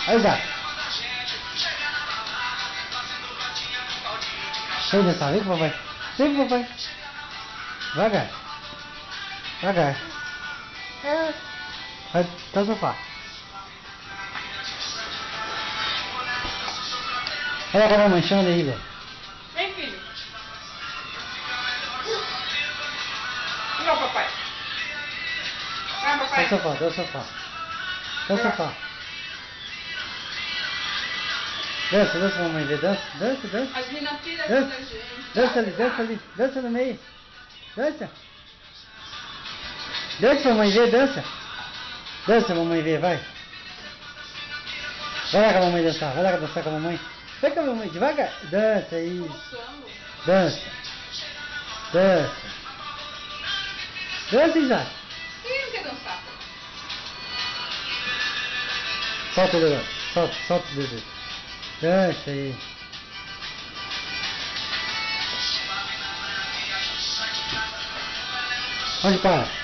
Aí já. Vem dançar, vem pro papai. Vem pro papai. Devagar. Devagar. Vai pro sofá. Olha a mamãe, chama aí, velho. Vem, filho. Vem, papai. Vai, papai. Dá o sofá, dá o sofá. Dá o sofá. Dança, dança, mamãe, vê. Dança, dança, dança. As meninas tiram Dança. da gente. Dança ali, dança ali. Dança no meio. Dança. Dança, mamãe, vê, dança. Dança, mamãe, vê, vai. Vai lá com a mamãe dançar, vai lá dançar com a mamãe. Vai com a mamãe, devagar. Dança, isso. Dança. Dança. Dança, Isaac. Quem não quer dançar? Solta o dedo. Solta, solta o dedo. Dança aí. Onde para?